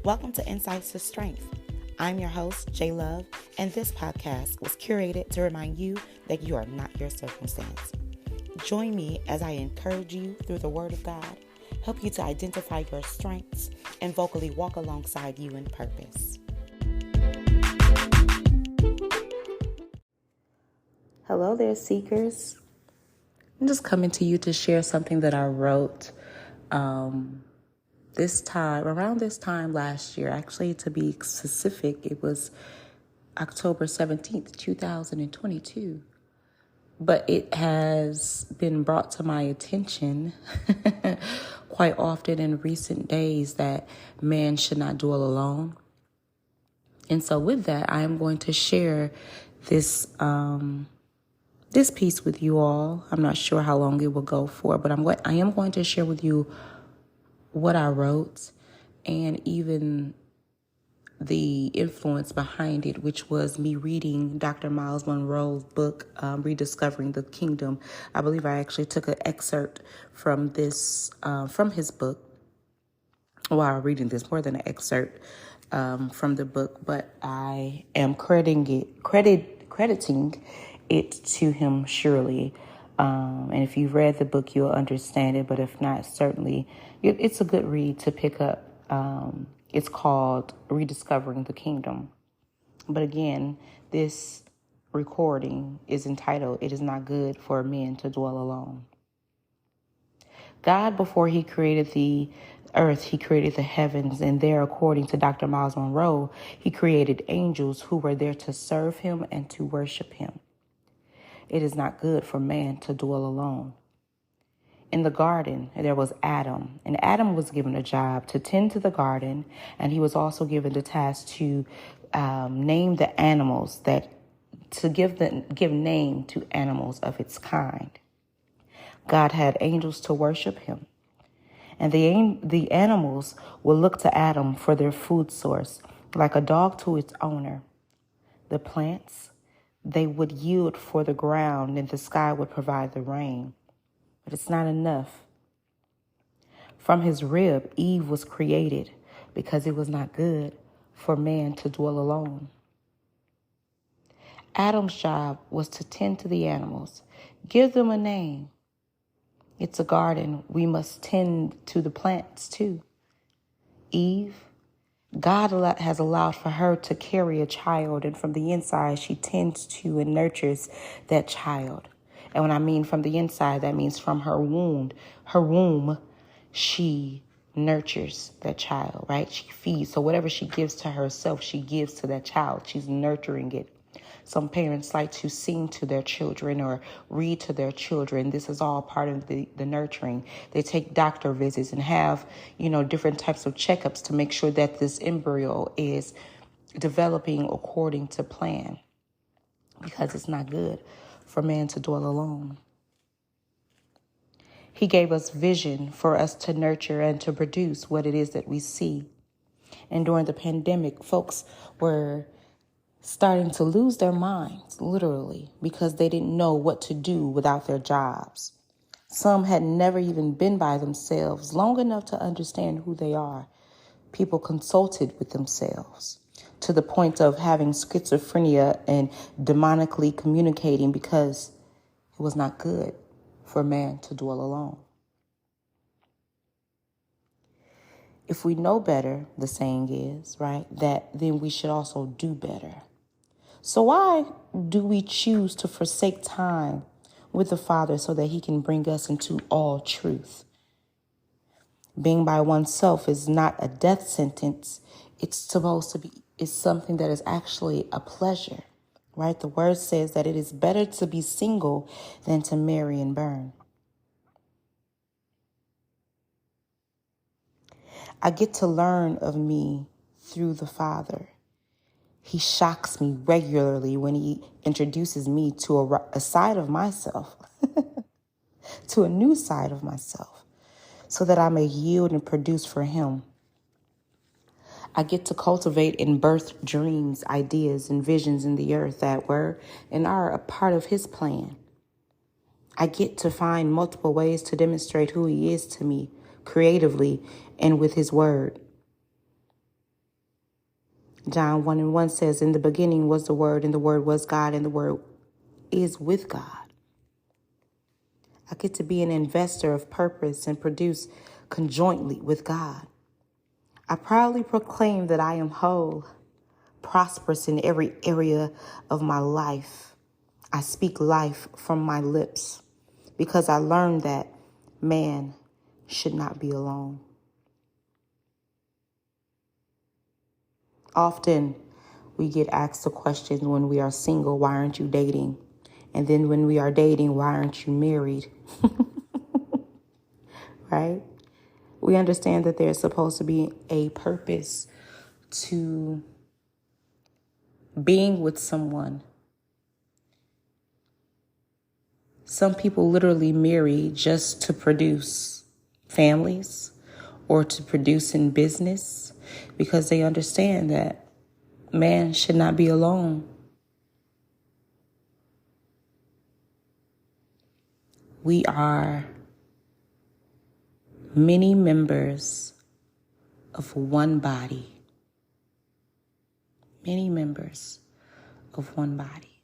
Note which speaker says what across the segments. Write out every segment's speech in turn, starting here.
Speaker 1: Welcome to Insights to Strength. I'm your host, J Love, and this podcast was curated to remind you that you are not your circumstance. Join me as I encourage you through the Word of God, help you to identify your strengths, and vocally walk alongside you in purpose. Hello there, seekers. I'm just coming to you to share something that I wrote around this time last year. Actually, to be specific, it was October 17th, 2022. But it has been brought to my attention quite often in recent days that man should not dwell alone. And so with that, I am going to share this piece with you all. I'm not sure how long it will go for, but I am going to share with you what I wrote and even the influence behind it, which was me reading Dr. Myles Munroe's book, Rediscovering the Kingdom. I believe I actually took an excerpt from his book while reading this, more than an excerpt from the book, but I am crediting it to him surely. And if you've read the book, you'll understand it. But if not, certainly it's a good read to pick up. It's called Rediscovering the Kingdom. But again, this recording is entitled, "It is not good for men to dwell alone." God, before he created the earth, he created the heavens. And there, according to Dr. Myles Munroe, he created angels who were there to serve him and to worship him. It is not good for man to dwell alone. In the garden, there was Adam, and Adam was given a job to tend to the garden, and he was also given the task to name the animals, to give name to animals of its kind. God had angels to worship him, and the animals would look to Adam for their food source, like a dog to its owner. The plants, they would yield for the ground, and the sky would provide the rain. But it's not enough. From his rib, Eve was created because it was not good for man to dwell alone. Adam's job was to tend to the animals, give them a name. It's a garden. We must tend to the plants too. Eve, God has allowed for her to carry a child, and from the inside, she tends to and nurtures that child. And when I mean from the inside, that means from her womb, she nurtures that child, right? She feeds. So whatever she gives to herself, she gives to that child. She's nurturing it. Some parents like to sing to their children or read to their children. This is all part of the nurturing. They take doctor visits and have, different types of checkups to make sure that this embryo is developing according to plan, because it's not good for man to dwell alone. He gave us vision for us to nurture and to produce what it is that we see. And during the pandemic, folks were starting to lose their minds, literally, because they didn't know what to do without their jobs. Some had never even been by themselves long enough to understand who they are. People consulted with themselves to the point of having schizophrenia and demonically communicating because it was not good for man to dwell alone. If we know better, the saying is, right, that then we should also do better. So why do we choose to forsake time with the Father so that he can bring us into all truth? Being by oneself is not a death sentence. It's something that is actually a pleasure, right? The word says that it is better to be single than to marry and burn. I get to learn of me through the Father. He shocks me regularly when he introduces me to a side of myself, to a new side of myself, so that I may yield and produce for him. I get to cultivate and birth dreams, ideas, and visions in the earth that were and are a part of his plan. I get to find multiple ways to demonstrate who he is to me creatively and with his word. John 1:1 says, in the beginning was the Word, and the Word was God, and the Word is with God. I get to be an investor of purpose and produce conjointly with God. I proudly proclaim that I am whole, prosperous in every area of my life. I speak life from my lips because I learned that man should not be alone. Often we get asked the question when we are single, why aren't you dating? And then when we are dating, why aren't you married? Right? We understand that there's supposed to be a purpose to being with someone. Some people literally marry just to produce families or to produce in business because they understand that man should not be alone. We are many members of one body. Many members of one body.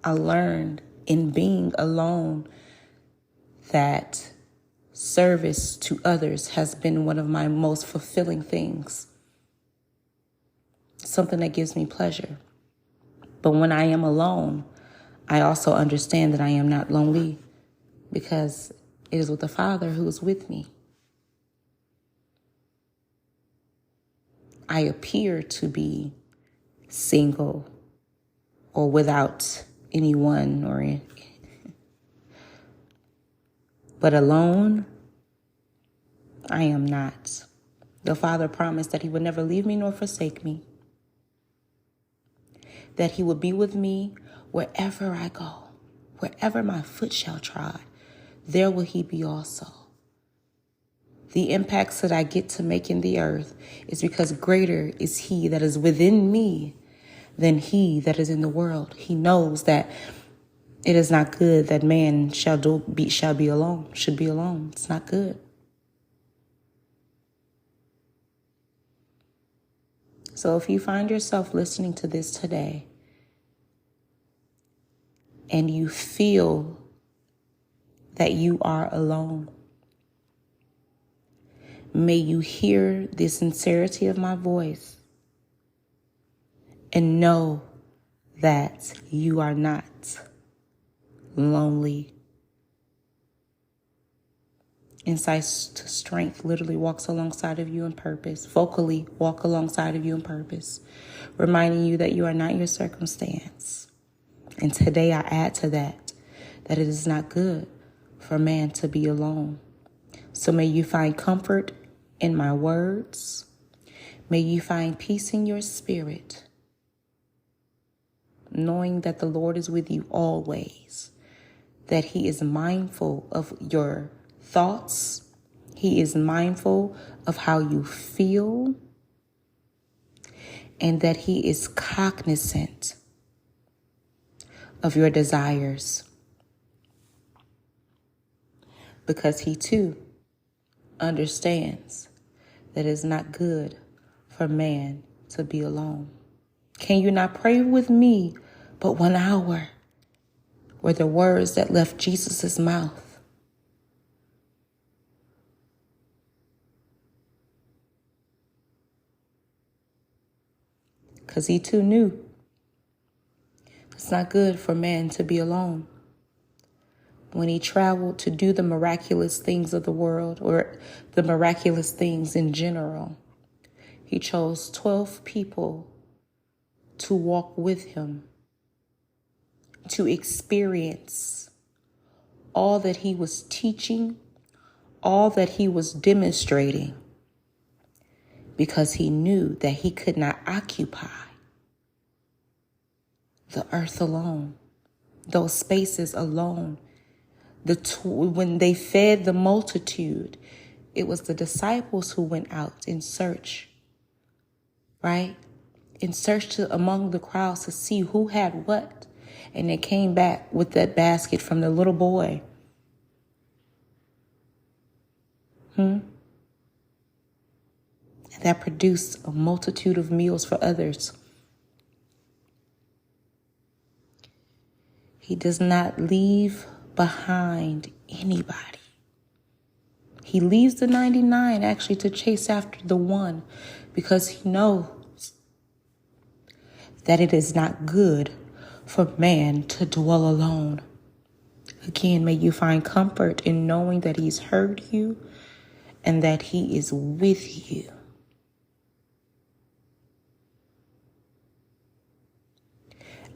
Speaker 1: I learned in being alone that service to others has been one of my most fulfilling things. Something that gives me pleasure. But when I am alone, I also understand that I am not lonely because it is with the Father who is with me. I appear to be single or without anyone but alone, I am not. The Father promised that he would never leave me nor forsake me, that he would be with me wherever I go, wherever my foot shall trod, there will he be also. The impacts that I get to make in the earth is because greater is he that is within me than he that is in the world. He knows that it is not good that man should be alone. It's not good. So if you find yourself listening to this today and you feel that you are alone, may you hear the sincerity of my voice and know that you are not lonely. Insight to Strength literally walks alongside of you in purpose, vocally walk alongside of you in purpose, reminding you that you are not your circumstance. And today I add to that it is not good for man to be alone. So may you find comfort in my words. May you find peace in your spirit, knowing that the Lord is with you always, that he is mindful of your thoughts. He is mindful of how you feel, and that he is cognizant of your desires, because he too understands that it is not good for man to be alone. Can you not pray with me but 1 hour? Were the words that left Jesus' mouth. Because he too knew it's not good for man to be alone. When he traveled to do the miraculous things of the world, or the miraculous things in general, he chose 12 people to walk with him, to experience all that he was teaching, all that he was demonstrating, because he knew that he could not occupy the earth alone, those spaces alone. When they fed the multitude, it was the disciples who went out in search, right? In search among the crowds to see who had what. And they came back with that basket from the little boy. And that produce a multitude of meals for others. He does not leave behind anybody. He leaves the 99 actually to chase after the one, because he knows that it is not good for man to dwell alone. Again, may you find comfort in knowing that he's heard you and that he is with you.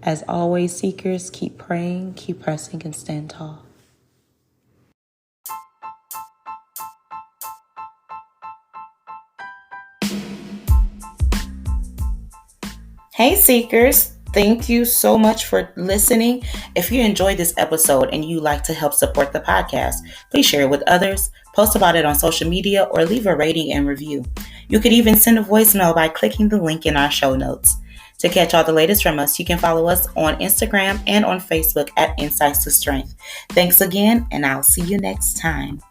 Speaker 1: As always, seekers, keep praying, keep pressing, and stand tall. Hey, seekers. Thank you so much for listening. If you enjoyed this episode and you like to help support the podcast, please share it with others, post about it on social media, or leave a rating and review. You could even send a voicemail by clicking the link in our show notes. To catch all the latest from us, you can follow us on Instagram and on Facebook at Insights to Strength. Thanks again, and I'll see you next time.